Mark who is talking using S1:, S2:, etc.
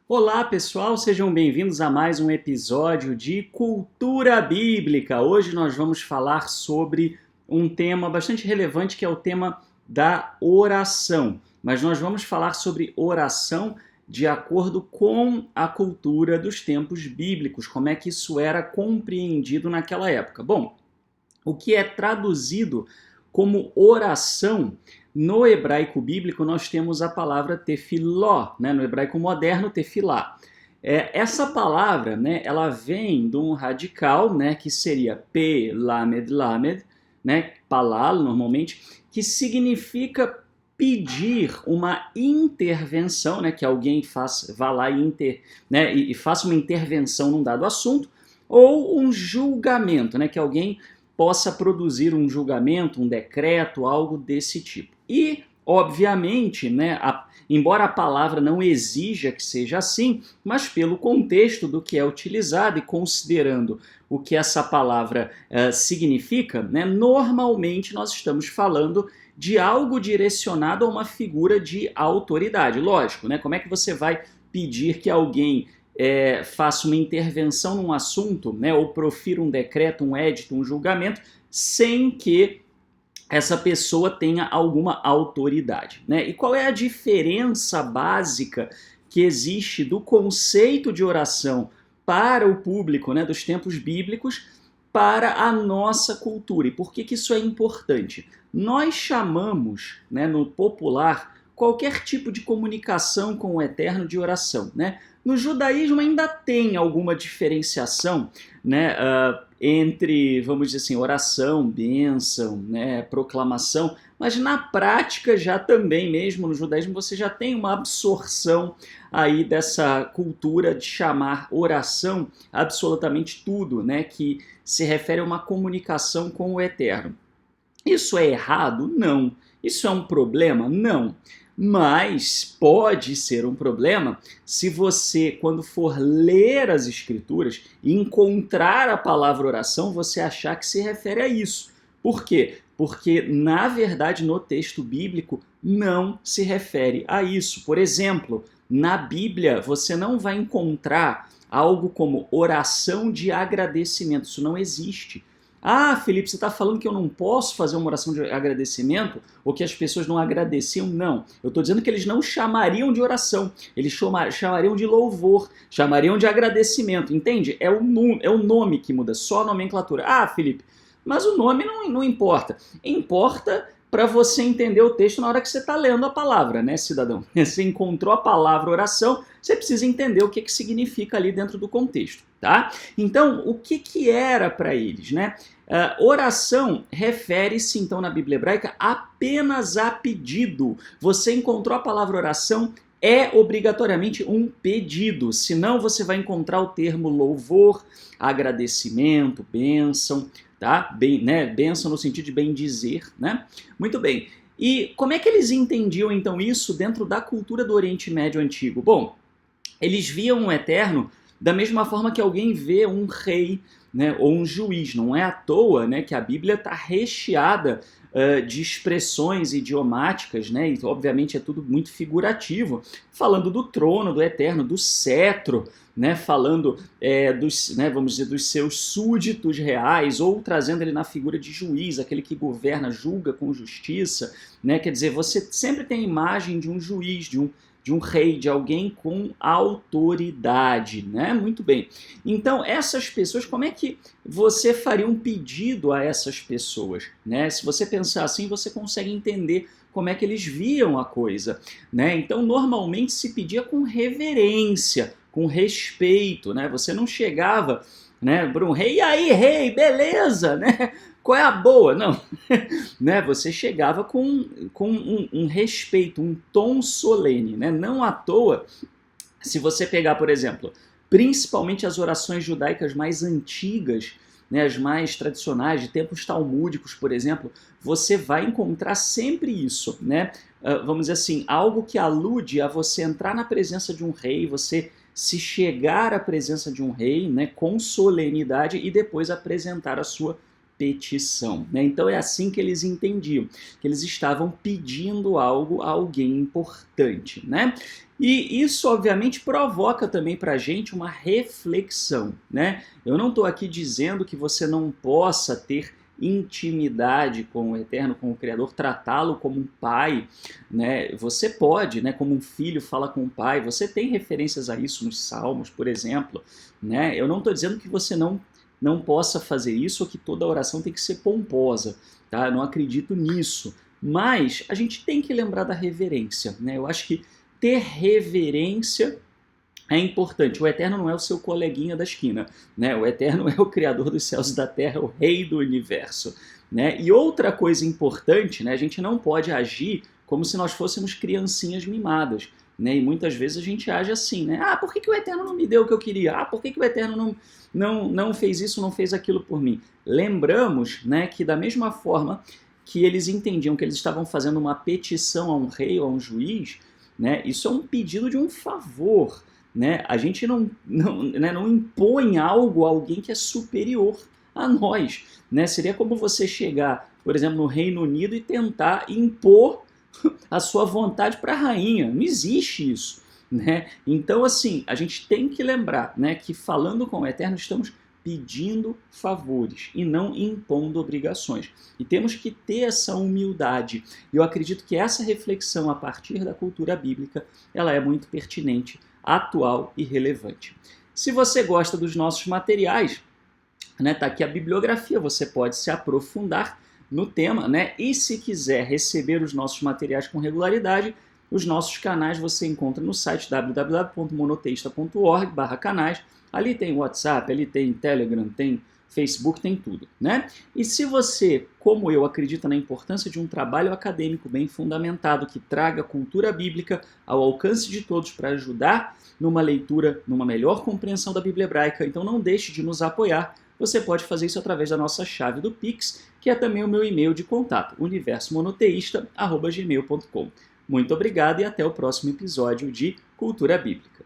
S1: Olá pessoal, sejam bem-vindos a mais um episódio de Cultura Bíblica. Hoje nós vamos falar sobre um tema bastante relevante que é o tema da oração. Mas nós vamos falar sobre oração de acordo com a cultura dos tempos bíblicos, como é que isso era compreendido naquela época. Bom, o que é traduzido como oração no hebraico bíblico, nós temos a palavra tefiló, né? No hebraico moderno, tefilá. Essa palavra, né, ela vem de um radical, né, que seria p, lamed, lamed, né, palal, normalmente, que significa pedir uma intervenção, né, que alguém vá lá e faça uma intervenção num dado assunto, ou um julgamento, né, que alguém possa produzir um julgamento, um decreto, algo desse tipo. E, obviamente, né, embora a palavra não exija que seja assim, mas pelo contexto do que é utilizado e considerando o que essa palavra significa, né, normalmente nós estamos falando de algo direcionado a uma figura de autoridade. Lógico, né, como é que você vai pedir que alguém faça uma intervenção num assunto, né, ou profira um decreto, um édito, um julgamento, sem que essa pessoa tenha alguma autoridade, né? E qual é a diferença básica que existe do conceito de oração para o público, né, dos tempos bíblicos para a nossa cultura? E por que isso é importante? Nós chamamos, né, no popular, qualquer tipo de comunicação com o Eterno de oração, né? No judaísmo ainda tem alguma diferenciação, né, entre, vamos dizer assim, oração, bênção, né, proclamação, mas na prática já também, mesmo no judaísmo, você já tem uma absorção aí dessa cultura de chamar oração absolutamente tudo, né, que se refere a uma comunicação com o Eterno. Isso é errado? Não. Isso é um problema? Não. Mas pode ser um problema se você, quando for ler as escrituras e encontrar a palavra oração, você achar que se refere a isso. Por quê? Porque, na verdade, no texto bíblico não se refere a isso. Por exemplo, na Bíblia você não vai encontrar algo como oração de agradecimento. Isso não existe. Ah, Felipe, você está falando que eu não posso fazer uma oração de agradecimento? Ou que as pessoas não agradeciam? Não. Eu estou dizendo que eles não chamariam de oração. Eles chamariam de louvor, chamariam de agradecimento. Entende? É o nome que muda, só a nomenclatura. Ah, Felipe, mas o nome não importa. Importa para você entender o texto na hora que você está lendo a palavra, né, cidadão? Você encontrou a palavra oração, você precisa entender o que significa ali dentro do contexto, tá? Então, o que era para eles, né? Oração refere-se, então, na Bíblia hebraica, apenas a pedido. Você encontrou a palavra oração, é obrigatoriamente um pedido, senão você vai encontrar o termo louvor, agradecimento, bênção, tá? Bênção no sentido de bem dizer, né? Muito bem. E como é que eles entendiam então isso dentro da cultura do Oriente Médio Antigo? Bom, eles viam o Eterno da mesma forma que alguém vê um rei, né, ou um juiz. Não é à toa, né, que a Bíblia está recheada de expressões idiomáticas, né, e obviamente é tudo muito figurativo, falando do trono do Eterno, do cetro, né, falando vamos dizer, dos seus súditos reais, ou trazendo ele na figura de juiz, aquele que governa, julga com justiça, né, quer dizer, você sempre tem a imagem de um juiz, de um rei, de alguém com autoridade, né? Muito bem. Então, essas pessoas, como é que você faria um pedido a essas pessoas, né? Se você pensar assim, você consegue entender como é que eles viam a coisa, né? Então, normalmente se pedia com reverência, com respeito, né? Você não chegava, né, para um rei, e aí, rei, beleza, né? Qual é a boa? Não. Né? Você chegava com um respeito, um tom solene, né? Não à toa, se você pegar, por exemplo, principalmente as orações judaicas mais antigas, né, as mais tradicionais, de tempos talmúdicos, por exemplo, você vai encontrar sempre isso, né? Vamos dizer assim, algo que alude a você entrar na presença de um rei, você se chegar à presença de um rei, né, com solenidade e depois apresentar a sua petição, né? Então é assim que eles entendiam, que eles estavam pedindo algo a alguém importante, né? E isso, obviamente, provoca também para a gente uma reflexão, né? Eu não estou aqui dizendo que você não possa ter intimidade com o Eterno, com o Criador, tratá-lo como um pai, né? Você pode, né? Como um filho fala com o pai. Você tem referências a isso nos Salmos, por exemplo, né? Eu não estou dizendo que você não possa fazer isso ou que toda oração tem que ser pomposa, tá? Eu não acredito nisso. Mas a gente tem que lembrar da reverência, né? Eu acho que ter reverência é importante. O Eterno não é o seu coleguinha da esquina, né? O Eterno é o Criador dos céus e da terra, o Rei do universo, né? E outra coisa importante, né? A gente não pode agir como se nós fôssemos criancinhas mimadas, né? E muitas vezes a gente age assim, né? Ah, por que o Eterno não me deu o que eu queria? Ah, por que o Eterno não fez isso, não fez aquilo por mim? Lembramos, né, que da mesma forma que eles entendiam que eles estavam fazendo uma petição a um rei ou a um juiz, né? Isso é um pedido de um favor, né? A gente não impõe algo a alguém que é superior a nós, né? Seria como você chegar, por exemplo, no Reino Unido e tentar impor a sua vontade para a rainha. Não existe isso, né? Então, assim, a gente tem que lembrar, né, que falando com o Eterno estamos pedindo favores e não impondo obrigações. E temos que ter essa humildade. E eu acredito que essa reflexão a partir da cultura bíblica, ela é muito pertinente, atual e relevante. Se você gosta dos nossos materiais, né, tá aqui a bibliografia, você pode se aprofundar no tema, né? E se quiser receber os nossos materiais com regularidade, os nossos canais você encontra no site www.monoteista.org/canais. Ali tem WhatsApp, ali tem Telegram, tem Facebook, tem tudo, né? E se você, como eu, acredita na importância de um trabalho acadêmico bem fundamentado que traga cultura bíblica ao alcance de todos para ajudar numa leitura, numa melhor compreensão da Bíblia hebraica, então não deixe de nos apoiar. Você pode fazer isso através da nossa chave do Pix, que é também o meu e-mail de contato, universomonoteísta@gmail.com. Muito obrigado e até o próximo episódio de Cultura Bíblica.